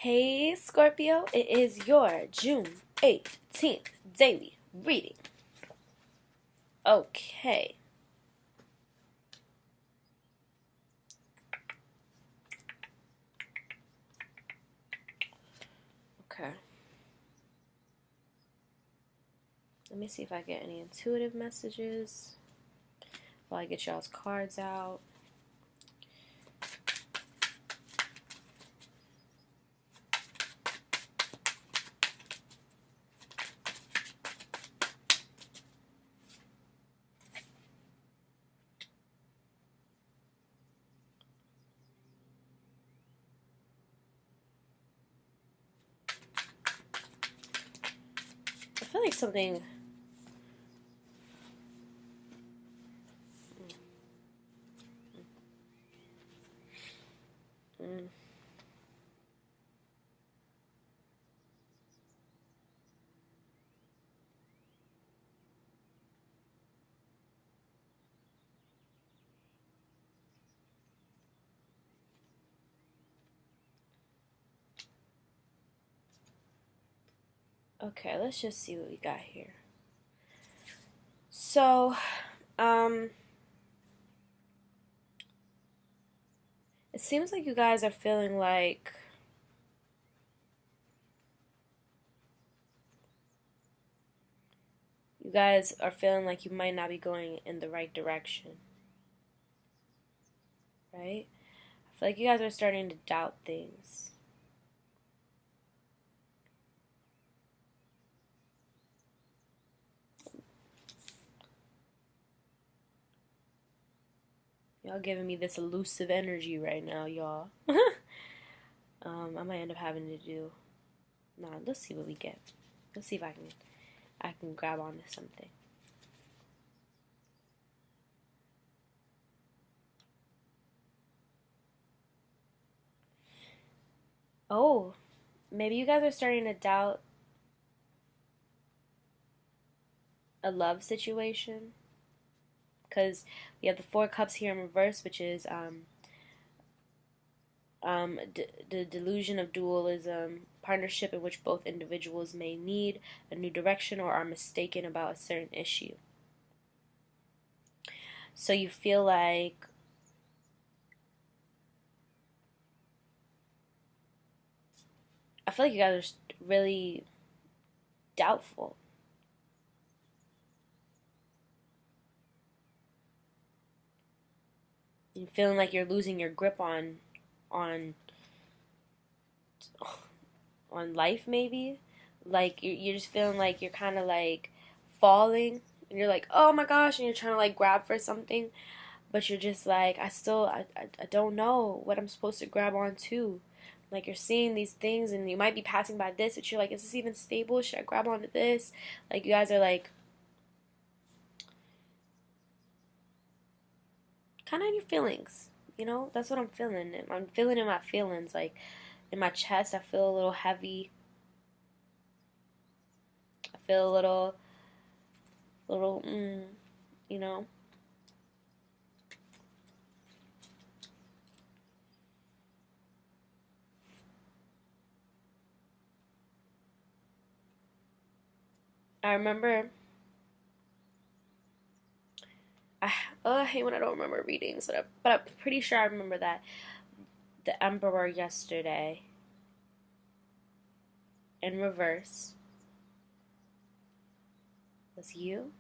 Hey Scorpio, it is your June 18th daily reading. Okay. Okay. Let me see if I get any intuitive messages while I get y'all's cards out. I feel like something. Mm. Okay, let's just see what we got here. So, it seems like you guys are feeling like you might not be going in the right direction, right? I feel like you guys are starting to doubt things. Y'all giving me this elusive energy right now, y'all. I might end up having to do. Nah, let's see what we get. Let's see if I can grab onto something. Oh, maybe you guys are starting to doubt a love situation, because we have the Four Cups here in reverse, which is the delusion of dualism, partnership in which both individuals may need a new direction or are mistaken about a certain issue. So you feel like I feel like you guys are really doubtful. You're feeling like you're losing your grip on on life, maybe. Like you're just feeling like you're kind of like falling, and you're like, oh my gosh, and you're trying to like grab for something, but you're just like, I don't know what I'm supposed to grab onto. Like you're seeing these things and you might be passing by this, but you're like, is this even stable? Should I grab onto this? Like you guys are like kind of in your feelings. That's what I'm feeling. I'm feeling in my feelings, like in my chest. I feel a little heavy. I feel a little, you know. I remember. I hate when I don't remember readings, but I'm pretty sure I remember that the Emperor yesterday in reverse was you,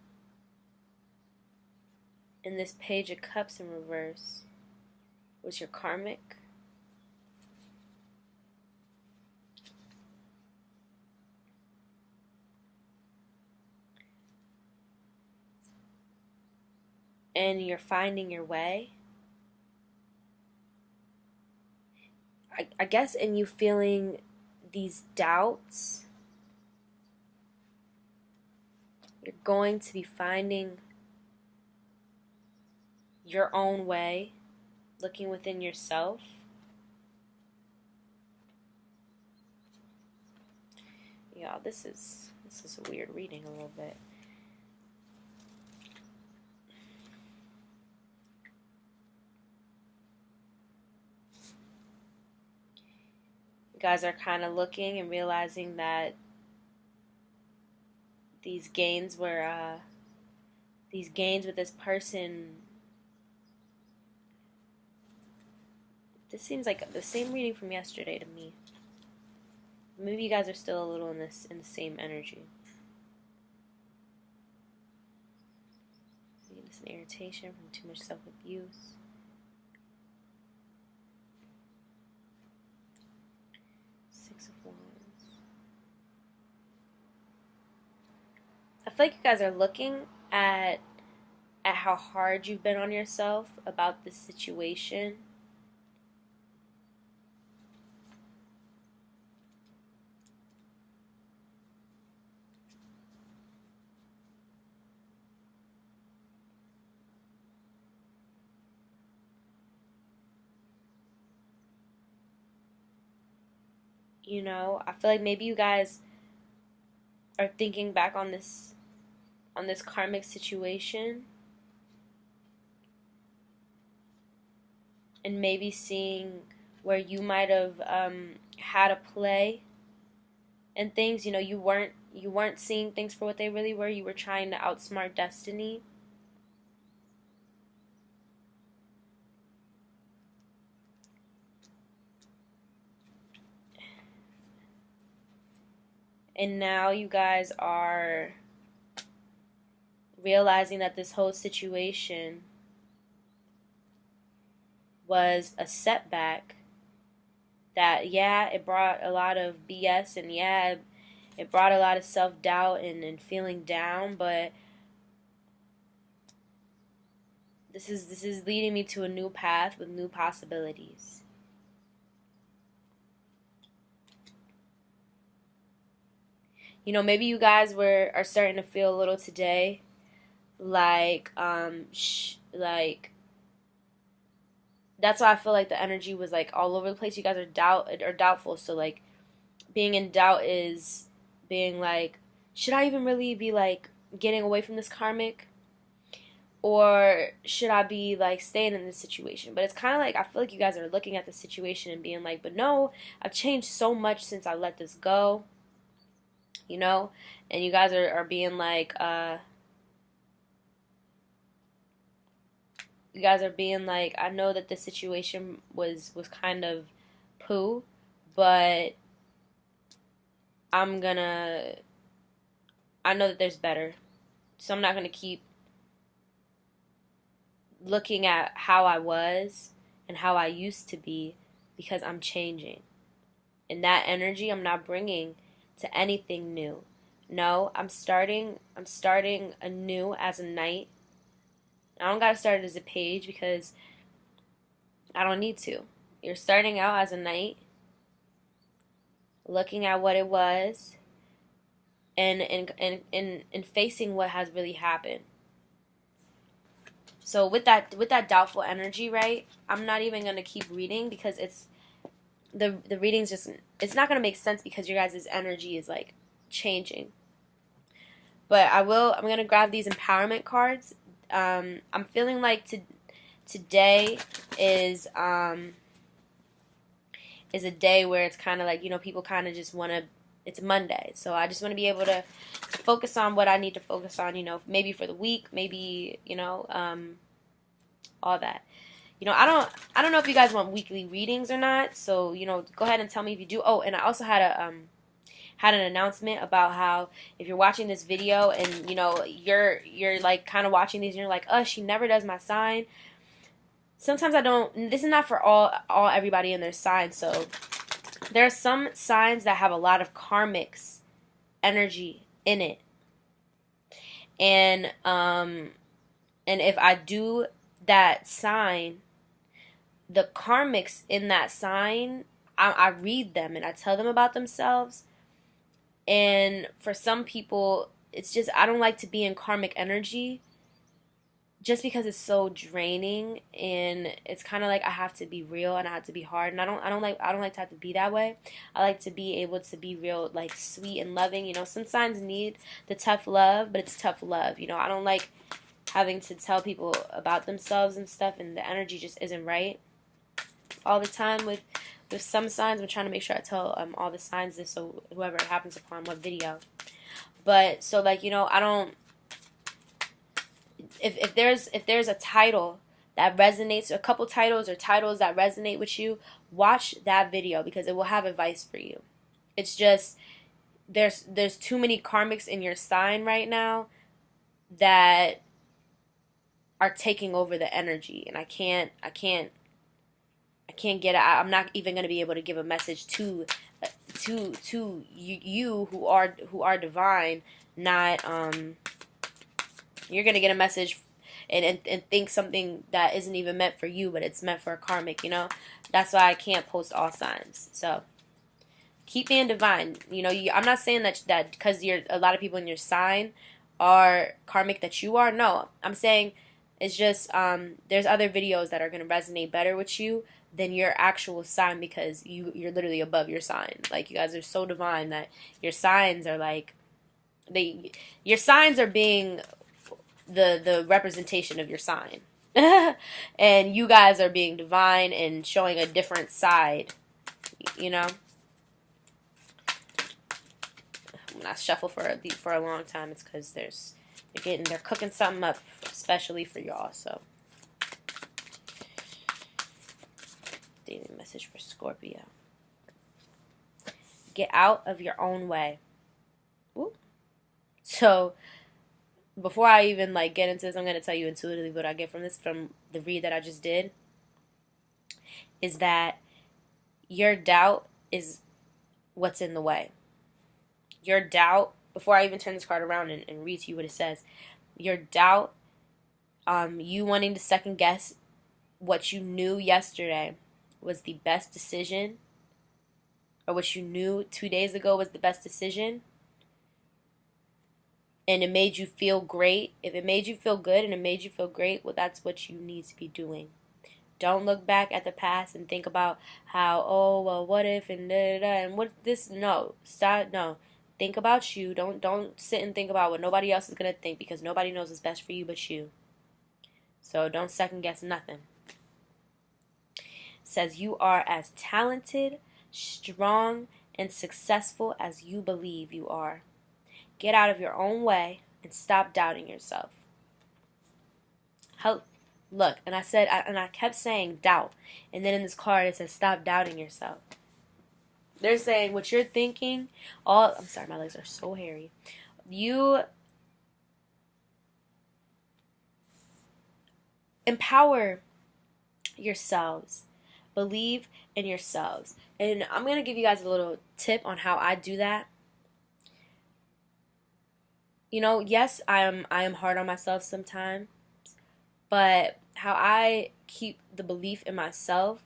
and this Page of Cups in reverse was your karmic. And you're finding your way. I guess in you feeling these doubts, you're going to be finding your own way, looking within yourself. Yeah, this is a weird reading a little bit. You guys are kind of looking and realizing that these gains with this person, this seems like the same reading from yesterday to me. Maybe you guys are still a little in the same energy. Maybe some irritation from too much self-abuse. Six of Wands. I feel like you guys are looking at how hard you've been on yourself about this situation. You know, I feel like maybe you guys are thinking back on this karmic situation and maybe seeing where you might have had a play and things. You know, you weren't seeing things for what they really were. You were trying to outsmart destiny. And now you guys are realizing that this whole situation was a setback. That, yeah, it brought a lot of BS, and yeah, it brought a lot of self-doubt and feeling down, but this is leading me to a new path with new possibilities. You know, maybe you guys are starting to feel a little today like that's why I feel like the energy was like all over the place. You guys are doubtful. So like being in doubt is being like, should I even really be like getting away from this karmic? Or should I be like staying in this situation? But it's kind of like I feel like you guys are looking at the situation and being like, but no, I've changed so much since I let this go. You know? And you guys are being like, you guys are being like, I know that this situation was kind of poo, but I know that there's better. So I'm not going to keep looking at how I was and how I used to be, because I'm changing. And that energy I'm not bringing to anything new. No, I'm starting anew as a knight. I don't gotta start it as a page because I don't need to. You're starting out as a knight, looking at what it was, and facing what has really happened. So with that doubtful energy, right? I'm not even gonna keep reading because it's the reading's just, it's not gonna make sense because your guys' energy is like changing. But I'm gonna grab these empowerment cards. I'm feeling like today is a day where it's kind of like, you know, people kind of just want to, it's Monday, so I just want to be able to focus on what I need to focus on, you know, maybe for the week, maybe, you know, all that. You know, I don't know if you guys want weekly readings or not, so, you know, go ahead and tell me if you do. Oh, and I also had an announcement about how if you're watching this video and, you know, you're like kind of watching these and you're like, oh, she never does my sign. Sometimes I don't, this is not for all everybody in their sign. So there are some signs that have a lot of karmics energy in it. And if I do that sign, the karmics in that sign, I read them and I tell them about themselves. And for some people, it's just, I don't like to be in karmic energy just because it's so draining, and it's kind of like I have to be real and I have to be hard, and I don't like to have to be that way. I like to be able to be real, like sweet and loving. You know, some signs need the tough love, but it's tough love. You know, I don't like having to tell people about themselves and stuff, and the energy just isn't right all the time with There's some signs. I'm trying to make sure I tell all the signs this, so whoever it happens upon what video. But so like, you know, I don't. If there's a title that resonates, a couple titles or titles that resonate with you, watch that video because it will have advice for you. It's just there's too many karmics in your sign right now that are taking over the energy, and I can't get it. I'm not even going to be able to give a message to you who are divine. Not you're going to get a message and think something that isn't even meant for you, but it's meant for a karmic, you know? That's why I can't post all signs. So keep being divine. You know, I'm not saying that because you're a lot of people in your sign are karmic that you are. No, I'm saying it's just there's other videos that are going to resonate better with you than your actual sign, because you're literally above your sign. Like, you guys are so divine that your signs are like your signs are being the representation of your sign. And you guys are being divine and showing a different side, you know? When I shuffle for a long time, it's because they're cooking something up especially for y'all. So daily message for Scorpio: get out of your own way. Ooh. So before I even like get into this, I'm going to tell you intuitively what I get from this, from the read that I just did, is that your doubt is what's in the way. Your doubt, before I even turn this card around and read to you what it says, your doubt, you wanting to second guess what you knew yesterday was the best decision, or what you knew 2 days ago was the best decision, and it made you feel great. If it made you feel good and it made you feel great, well, that's what you need to be doing. Don't look back at the past and think about how, oh, well, what if, and da-da-da, and what this, no, stop, no. Think about you. Don't sit and think about what nobody else is going to think, because nobody knows what's best for you but you. So don't second guess nothing. It says you are as talented, strong, and successful as you believe you are. Get out of your own way and stop doubting yourself. Look, and I kept saying doubt, and then in this card it says stop doubting yourself. They're saying what you're thinking, I'm sorry, my legs are so hairy. You empower yourselves. Believe in yourselves. And I'm going to give you guys a little tip on how I do that. You know, yes, I am hard on myself sometimes, but how I keep the belief in myself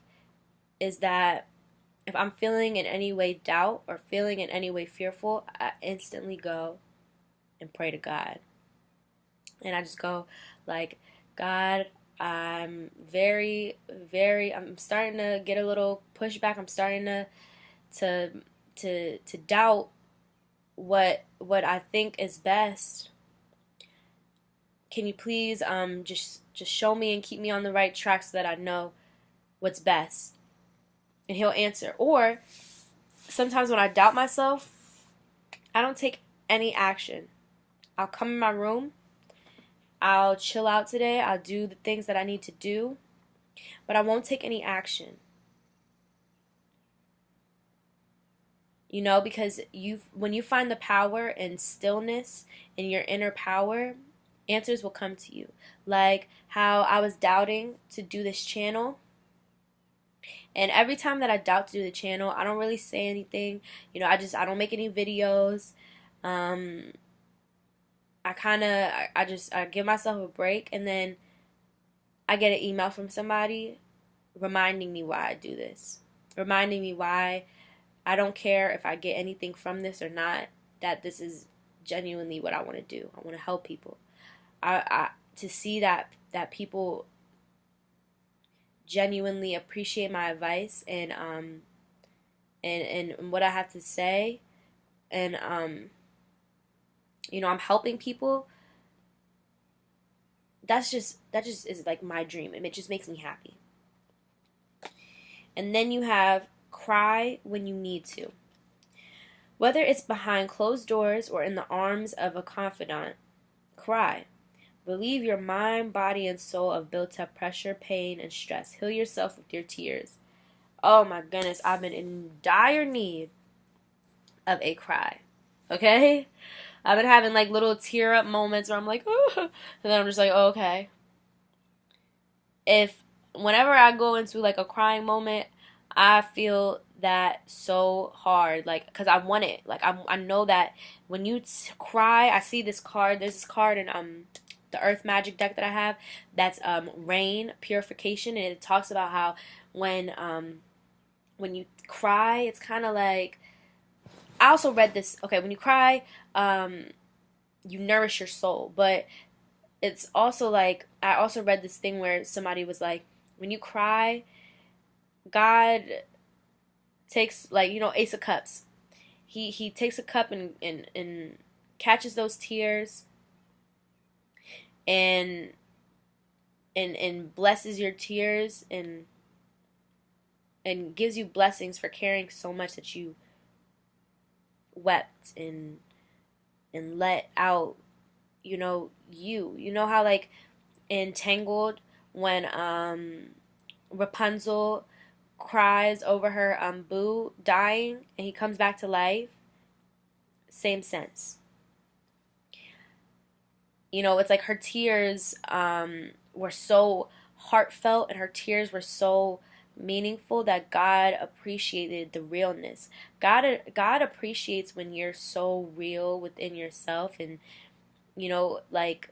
is that if I'm feeling in any way doubt or feeling in any way fearful, I instantly go and pray to God. And I just go like, God, I'm I'm starting to get a little pushback. I'm starting to doubt what I think is best. Can you please just show me and keep me on the right track so that I know what's best? And he'll answer. Or sometimes when I doubt myself, I don't take any action. I'll come in my room, I'll chill out today, I'll do the things that I need to do, but I won't take any action. You know, because when you find the power in stillness, in your inner power, answers will come to you. Like how I was doubting to do this channel. And every time that I doubt to do the channel, I don't really say anything. You know, I don't make any videos. I give myself a break, and then I get an email from somebody reminding me why I do this. Reminding me why I don't care if I get anything from this or not, that this is genuinely what I want to do. I want to help people. To see that people genuinely appreciate my advice and what I have to say, and you know, I'm helping people. That just is like my dream, and it just makes me happy. And then you have cry when you need to. Whether it's behind closed doors or in the arms of a confidant, cry. Relieve your mind, body, and soul of built up pressure, pain, and stress. Heal yourself with your tears. Oh my goodness, I've been in dire need of a cry. Okay? I've been having like little tear up moments where I'm like, oh, and then I'm just like, oh, okay. Whenever I go into like a crying moment, I feel that so hard, like, because I want it. Like, I know that when you cry, I see this card. There's this card in the Earth Magic deck that I have that's rain purification, and it talks about how when you cry, it's kind of like, I also read this. Okay, when you cry, you nourish your soul, but it's also like, I also read this thing where somebody was like, when you cry, God takes, like, you know, Ace of Cups. He takes a cup and catches those tears and blesses your tears and gives you blessings for caring so much that you wept and let out, you know, you know how like in Tangled when Rapunzel cries over her boo dying and he comes back to life, same sense. You know, it's like her tears were so heartfelt and her tears were so meaningful that God appreciated the realness. God appreciates when you're so real within yourself and, you know, like,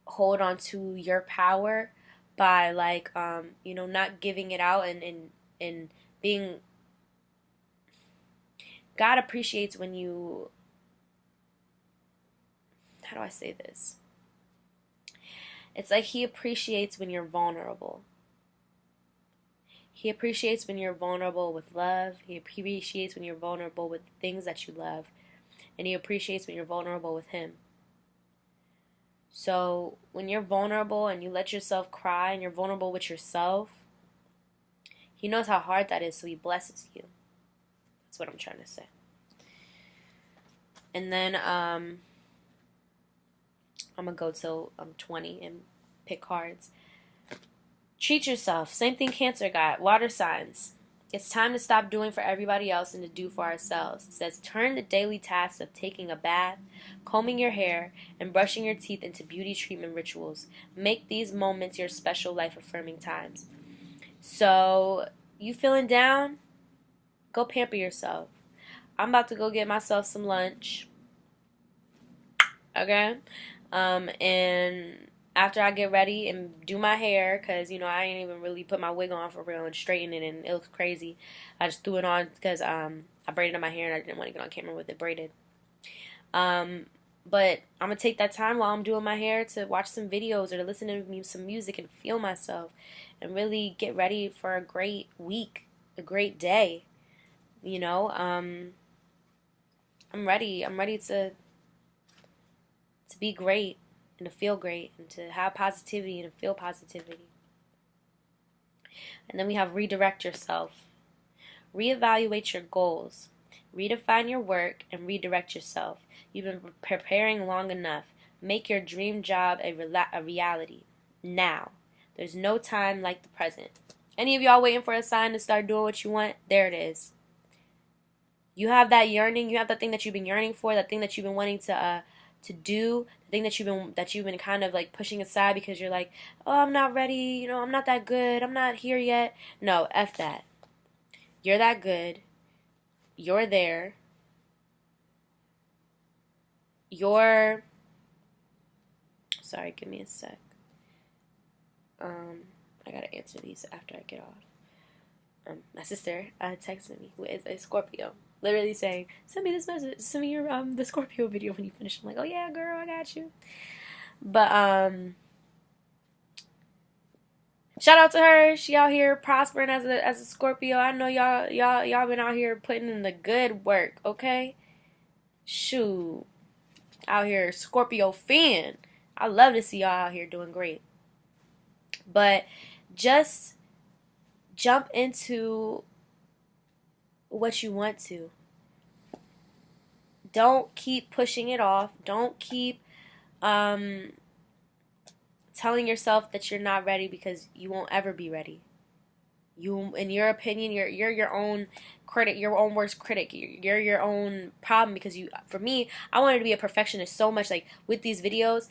hold on to your power by like you know, not giving it out and being, God appreciates when you, how do I say this? It's like he appreciates when you're vulnerable. He appreciates when you're vulnerable with love. He appreciates when you're vulnerable with things that you love. And he appreciates when you're vulnerable with him. So when you're vulnerable and you let yourself cry and you're vulnerable with yourself, he knows how hard that is, so he blesses you. That's what I'm trying to say. And then I'm going to go till 20 and pick cards. Treat yourself. Same thing Cancer got. Water signs. It's time to stop doing for everybody else and to do for ourselves. It says, turn the daily tasks of taking a bath, combing your hair, and brushing your teeth into beauty treatment rituals. Make these moments your special life-affirming times. So, you feeling down? Go pamper yourself. I'm about to go get myself some lunch. Okay? And after I get ready and do my hair, because, you know, I ain't even really put my wig on for real and straighten it, and it looks crazy. I just threw it on because I braided my hair and I didn't want to get on camera with it braided. But I'm going to take that time while I'm doing my hair to watch some videos or to listen to some music and feel myself and really get ready for a great week, a great day. You know, I'm ready. I'm ready to be great and to feel great and to have positivity and to feel positivity. And then we have redirect yourself. Reevaluate your goals. Redefine your work and redirect yourself. You've been preparing long enough. Make your dream job a reality. Now. There's no time like the present. Any of y'all waiting for a sign to start doing what you want? There it is. You have that yearning. You have that thing that you've been yearning for. That thing that you've been wanting to do. The thing that you've been kind of like pushing aside because you're like, oh, I'm not ready. You know, I'm not that good. I'm not here yet. No, F that. You're that good. You're there. Sorry, give me a sec. I gotta answer these after I get off. My sister texted me, who is a Scorpio, literally saying, send me this message, send me your the Scorpio video when you finish. I'm like, oh yeah, girl, I got you. But shout out to her. She out here prospering as a Scorpio. I know y'all been out here putting in the good work, okay? Shoot. Out here Scorpio fan. I love to see y'all out here doing great. But just jump into what you want to. Don't keep pushing it off. Don't keep telling yourself that you're not ready, because you won't ever be ready. You, in your opinion, you're your own critic, your own worst critic. You're your own problem, because for me, I wanted to be a perfectionist so much. Like with these videos,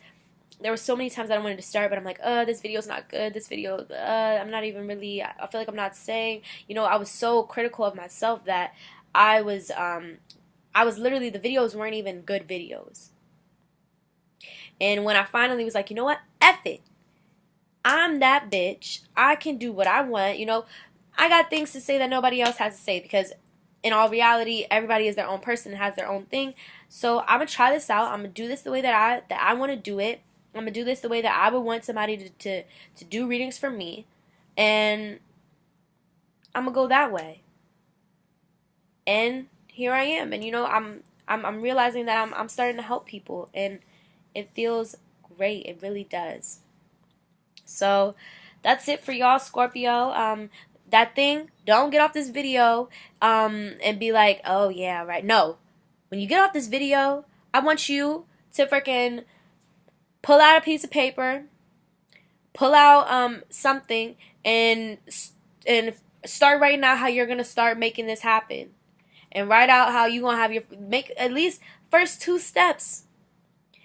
there were so many times that I wanted to start, but I'm like, this video's not good. This video, I'm not even really, I feel like I'm not saying, I was so critical of myself that I was literally, the videos weren't even good videos. And when I finally was like, you know what, F it. I'm that bitch. I can do what I want. I got things to say that nobody else has to say, because in all reality, everybody is their own person and has their own thing. So I'm gonna try this out. I'm gonna do this the way that I want to do it. I'm gonna do this the way that I would want somebody to do readings for me, and I'm gonna go that way. And here I am, and I'm realizing that I'm starting to help people, and it feels great. It really does. So that's it for y'all, Scorpio. That thing, don't get off this video and be like, oh yeah, right. No. When you get off this video, I want you to freaking pull out a piece of paper, pull out something, and start writing out how you're gonna start making this happen. And write out how you gonna make at least first 2 steps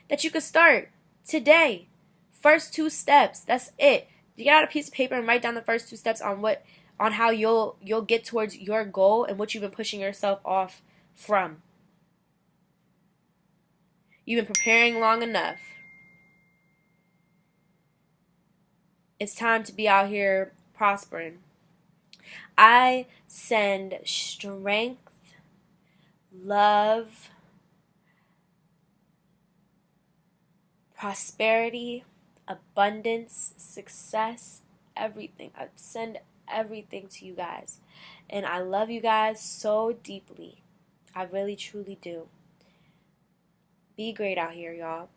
that you could start today. First 2 steps. That's it. You get out a piece of paper and write down the first 2 steps on how you'll get towards your goal and what you've been pushing yourself off from. You've been preparing long enough. It's time to be out here prospering. I send strength, love, prosperity, abundance, success, everything. I send everything to you guys. And I love you guys so deeply. I really, truly do. Be great out here, y'all.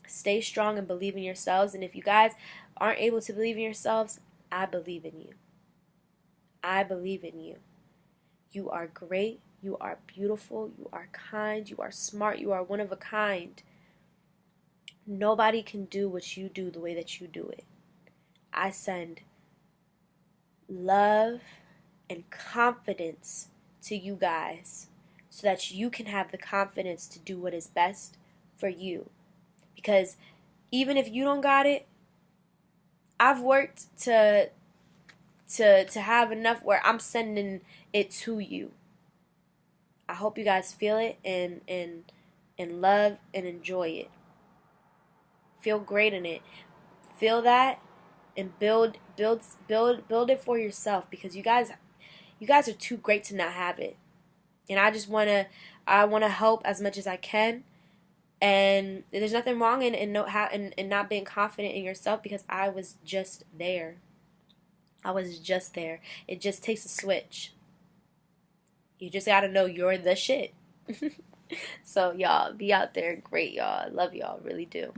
Stay strong and believe in yourselves. And if you guys aren't able to believe in yourselves, I believe in you. I believe in you. You are great. You are beautiful. You are kind. You are smart. You are one of a kind. Nobody can do what you do the way that you do it. I send love and confidence to you guys so that you can have the confidence to do what is best for you. Because even if you don't got it, I've worked to have enough where I'm sending it to you. I hope you guys feel it and love and enjoy it. Feel great in it. Feel that and build it for yourself, because you guys are too great to not have it. And I wanna help as much as I can. And there's nothing wrong in not being confident in yourself, because I was just there. I was just there. It just takes a switch. You just gotta know you're the shit. So y'all, be out there great, y'all. I love y'all, really do.